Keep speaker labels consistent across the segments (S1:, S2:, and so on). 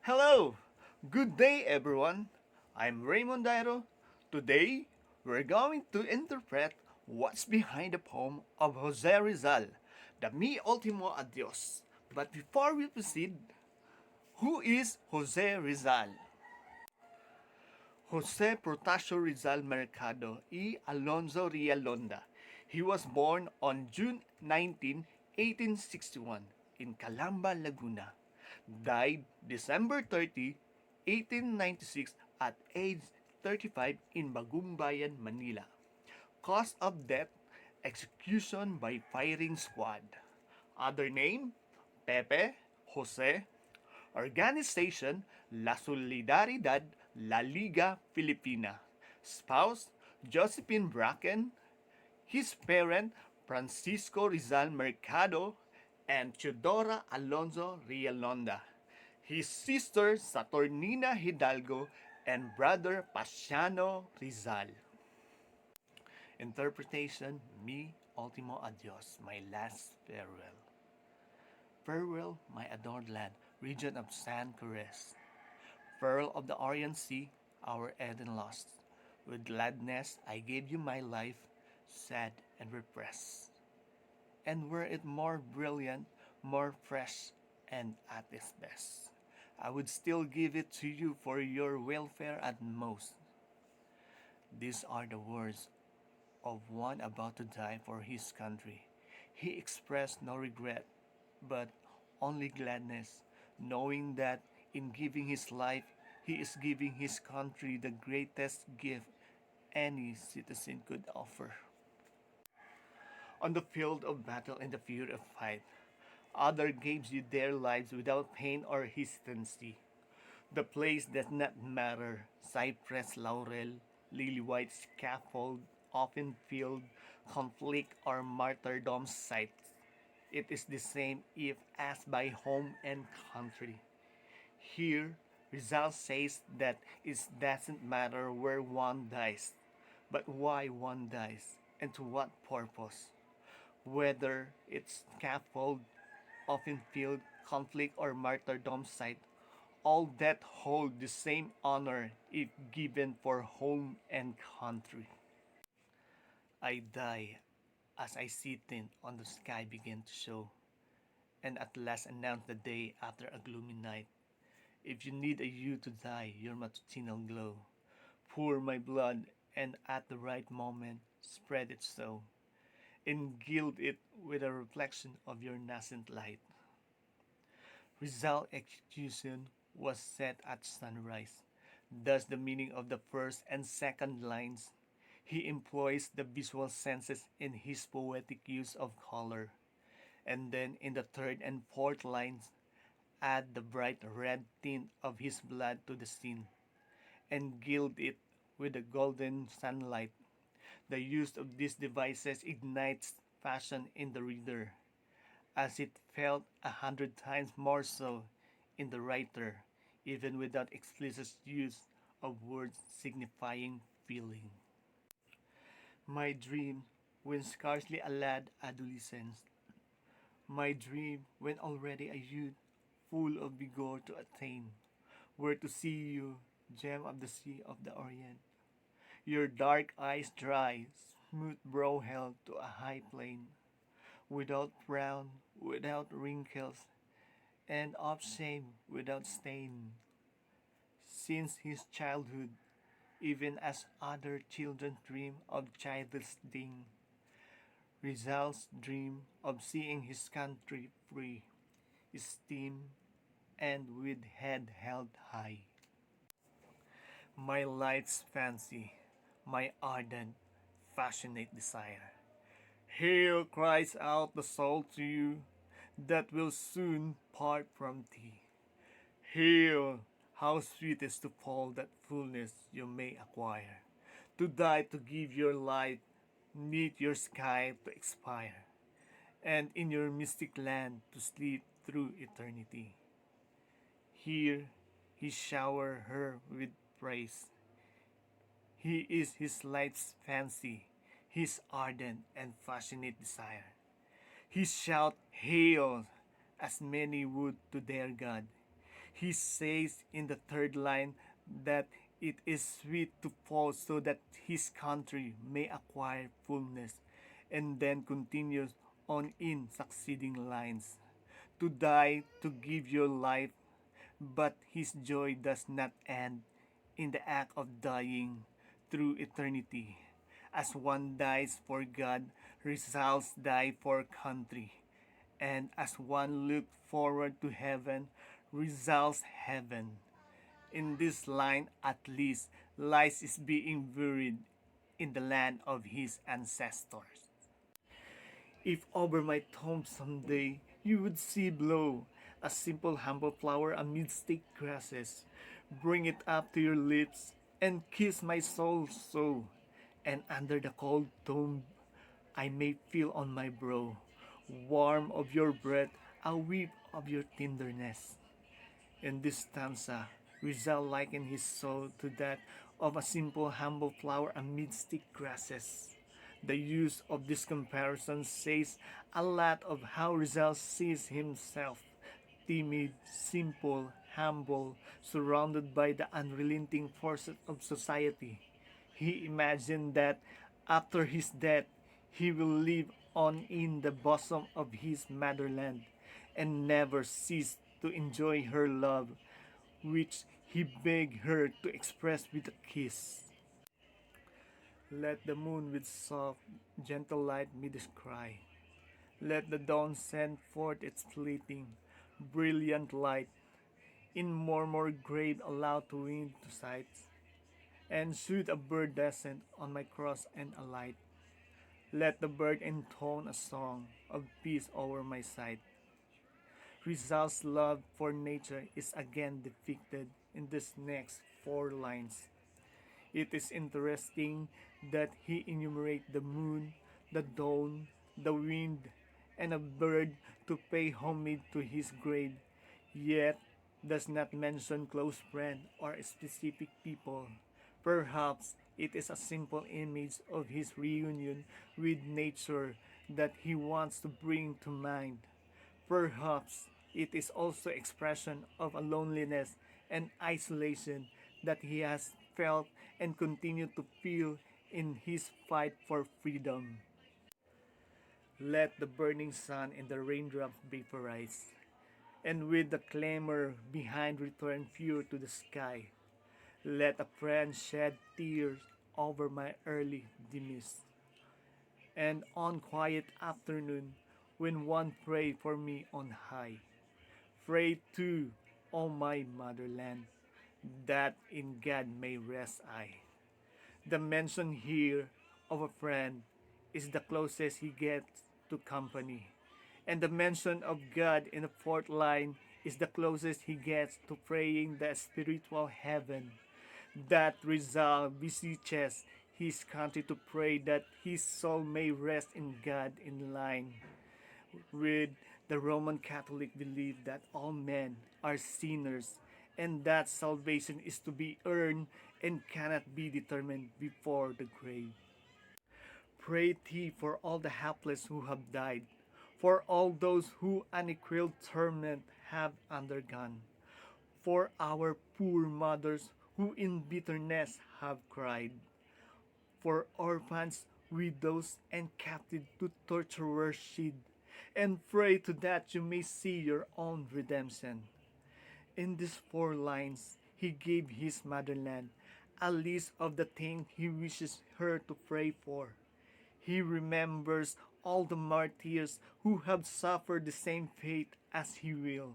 S1: Hello! Good day, everyone. I'm Raymond Dairo. Today, we're going to interpret what's behind the poem of Jose Rizal, the Mi Ultimo Adios. But before we proceed, who is Jose Rizal? Jose Protasio Rizal Mercado y Alonso Rialonda. He was born on June 19, 1861 in Calamba, Laguna. Died December 30, 1896 at age 35 in Bagumbayan, Manila. Cause of death, execution by firing squad. Other name, Pepe, Jose. Organization, La Solidaridad La Liga Filipina. Spouse, Josephine Bracken. His parent, Francisco Rizal Mercado and Teodora Alonso Rialonda. His sister, Saturnina Hidalgo and brother, Pasiano Rizal. Interpretation, Mi Ultimo Adios, my last farewell. Farewell, my adored land, region of San Cruz. Pearl of the Orient Sea, our Eden lost. With gladness I gave you my life, sad and repressed. And were it more brilliant, more fresh, and at its best, I would still give it to you for your welfare at most. These are the words of one about to die for his country. He expressed no regret, but only gladness, knowing that in giving his life, he is giving his country the greatest gift any citizen could offer. On the field of battle and the fury of fight, others gave you their lives without pain or hesitancy. The place does not matter, cypress, laurel, lily white scaffold, often field, conflict, or martyrdom site. It is the same if asked by home and country. Here, Rizal says that it doesn't matter where one dies, but why one dies and to what purpose. Whether it's scaffold, often field, conflict, or martyrdom site, all that hold the same honor if given for home and country. I die as I see thin on the sky begin to show, and at last announce the day after a gloomy night. If you need a you to die, your matutinal glow, pour my blood, and at the right moment spread it so, and gild it with a reflection of your nascent light. Rizal execution was set at sunrise. Thus the meaning of the first and second lines. He employs the visual senses in his poetic use of color. And then in the third and fourth lines, add the bright red tint of his blood to the scene, and gild it with the golden sunlight. The use of these devices ignites passion in the reader, as it felt 100 times more so in the writer, even without explicit use of words signifying feeling. My dream when scarcely a lad adolescent, my dream when already a youth, full of vigor to attain, were to see you, gem of the sea of the Orient, your dark eyes dry, smooth brow held to a high plane, without frown, without wrinkles, and of shame without stain. Since his childhood, even as other children dream of childish thing, Rizal's dream of seeing his country free, esteemed, and with head held high. My life's fancy, my ardent, passionate desire. Here cries out the soul to you that will soon part from thee. Here, how sweet is to fall that fullness you may acquire. To die to give your light, neath your sky to expire, and in your mystic land to sleep through eternity. Here, he shower her with praise. He is his life's fancy, his ardent and passionate desire. He shout hail as many would to their God. He says in the third line that it is sweet to fall so that his country may acquire fullness, and then continues on in succeeding lines. To die, to give your life, but his joy does not end in the act of dying through eternity. As one dies for God, results die for country. And as one looked forward to heaven, results heaven. In this line, at least, lies is being buried in the land of his ancestors. If over my tomb someday you would see blow a simple humble flower amidst thick grasses, bring it up to your lips and kiss my soul so, and under the cold tomb I may feel on my brow, warm of your breath, a whiff of your tenderness. In this stanza, Rizal likened his soul to that of a simple humble flower amidst thick grasses. The use of this comparison says a lot of how Rizal sees himself, timid, simple, humble, surrounded by the unrelenting forces of society. He imagined that after his death, he will live on in the bosom of his motherland and never cease to enjoy her love, which he begged her to express with a kiss. Let the moon with soft, gentle light me descry. Let the dawn send forth its fleeting, brilliant light. In murmur grave allow to wind to sight, and should a bird descend on my cross and alight, let the bird intone a song of peace over my sight. Rizal's love for nature is again depicted in these next four lines. It is interesting that he enumerates the moon, the dawn, the wind, and a bird to pay homage to his grave, yet does not mention close friend or specific people. Perhaps it is a simple image of his reunion with nature that he wants to bring to mind. Perhaps it is also expression of a loneliness and isolation that he has felt and continue to feel in his fight for freedom. Let the burning sun and the raindrops vaporize, and with the clamor behind return pure to the sky. Let a friend shed tears over my early demise, and on quiet afternoon, when one pray for me on high, pray too, O my motherland, that in God may rest I. The mention here of a friend is the closest he gets to company. And the mention of God in the fourth line is the closest he gets to praying the spiritual heaven. That Rizal beseeches his country to pray that his soul may rest in God in line with the Roman Catholic belief that all men are sinners and that salvation is to be earned and cannot be determined before the grave. Pray thee for all the helpless who have died, for all those who unequal torment have undergone, for our poor mothers who in bitterness have cried, for orphans, widows, and captive to torturers shed, and pray to that you may see your own redemption. In these four lines, he gave his motherland a list of the things he wishes her to pray for. He remembers all the martyrs who have suffered the same fate as he will,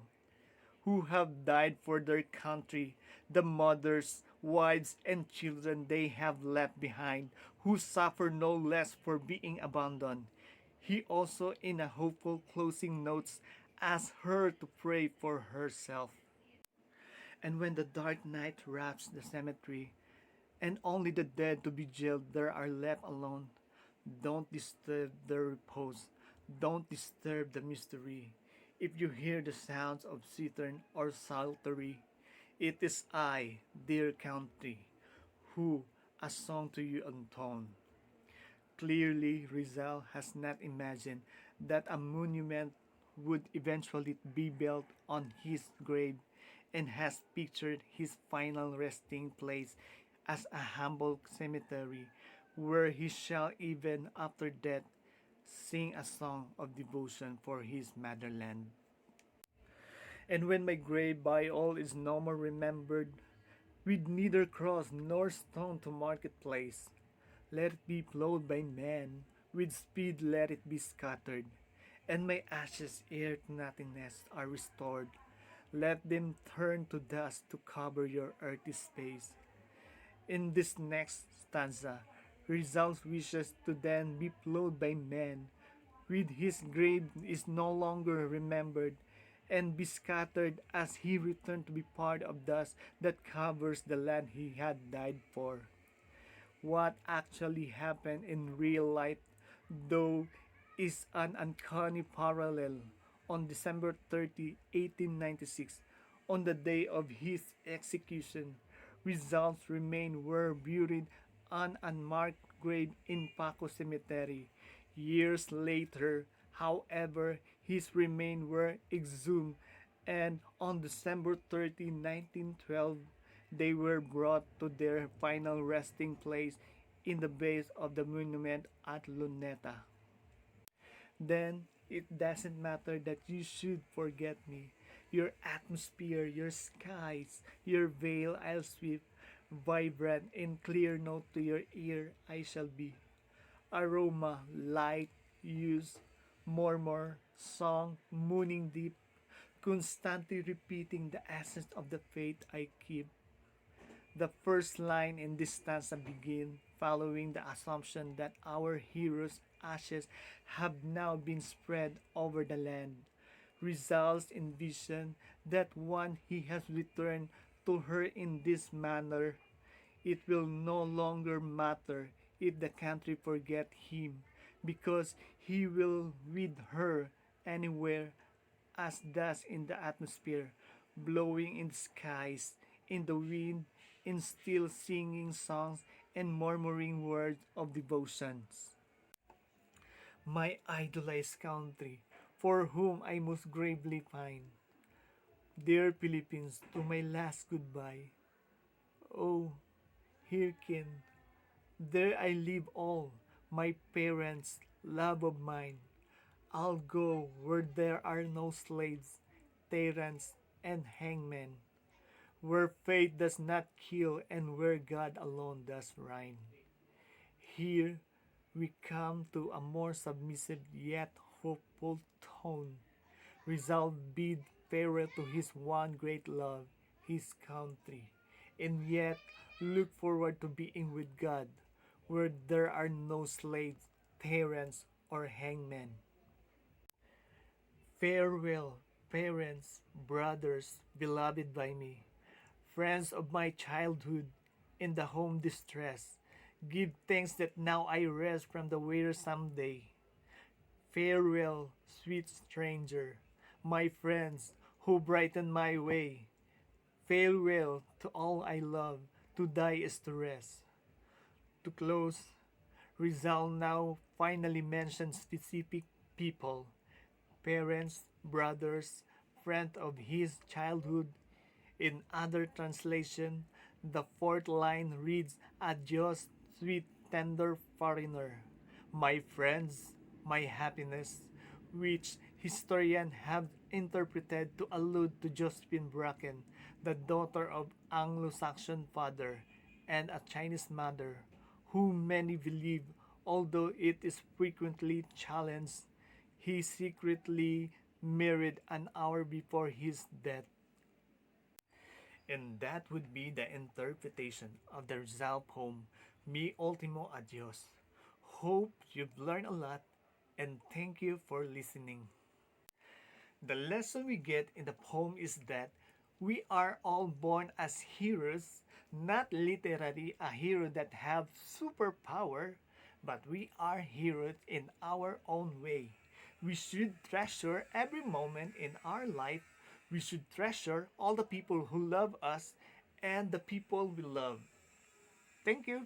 S1: who have died for their country, the mothers, wives, and children they have left behind, who suffer no less for being abandoned. He also, in a hopeful closing notes, asks her to pray for herself. And when the dark night wraps the cemetery, and only the dead to be jailed there are left alone, don't disturb their repose, don't disturb the mystery. If you hear the sounds of citern or psaltery, it is I, dear country, who a song to you intone. Clearly, Rizal has not imagined that a monument would eventually be built on his grave, and has pictured his final resting place as a humble cemetery where he shall even after death sing a song of devotion for his motherland. And when my grave by all is no more remembered, with neither cross nor stone to marketplace, let it be plowed by men, with speed let it be scattered, and my ashes ere to nothingness are restored. Let them turn to dust to cover your earthy space. In this next stanza, Rizal's wishes to then be plowed by men, with his grave is no longer remembered, and be scattered as he returned to be part of dust that covers the land he had died for. What actually happened in real life, though, is an uncanny parallel. On December 30, 1896, on the day of his execution, results remain were buried an unmarked grave in Paco Cemetery. Years later, however, his remains were exhumed, and on December 30, 1912, they were brought to their final resting place in the base of the monument at Luneta. Then it doesn't matter that you should forget me. Your atmosphere, your skies, your veil I'll sweep, vibrant and clear note to your ear I shall be. Aroma, light, use, murmur, song, mooning deep, constantly repeating the essence of the faith I keep. The first line in this stanza begin following the assumption that our hero's ashes have now been spread over the land, results in vision that when he has returned to her in this manner, it will no longer matter if the country forget him, because he will with her anywhere as dust in the atmosphere, blowing in the skies, in the wind, in still singing songs and murmuring words of devotions. My idolized country, for whom I most gravely pine, dear Philippines, to my last goodbye. Oh, hearken, there I leave all, my parents' love of mine. I'll go where there are no slaves, tyrants, and hangmen, where fate does not kill and where God alone does reign. Here we come to a more submissive yet hopeful tone. Resolve bid farewell to his one great love, his country, and yet look forward to being with God, where there are no slaves, tyrants, or hangmen. Farewell, parents, brothers, beloved by me, friends of my childhood, in the home distress. Give thanks that now I rest from the wearisome day. Farewell, sweet stranger, my friends who brighten my way. Farewell to all I love, to die is to rest. To close, Rizal now finally mentions specific people, parents, brothers, friend of his childhood. In other translation, the fourth line reads, Adios, sweet tender foreigner, my friends, my happiness, which historians have interpreted to allude to Josephine Bracken, the daughter of Anglo-Saxon father and a Chinese mother, who many believe, although it is frequently challenged, he secretly married an hour before his death. And that would be the interpretation of the Rizal poem, Mi Ultimo Adios. Hope you've learned a lot, and thank you for listening. The lesson we get in the poem is that we are all born as heroes, not literally a hero that have superpower, but we are heroes in our own way. We should treasure every moment in our life. We should treasure all the people who love us and the people we love. Thank you.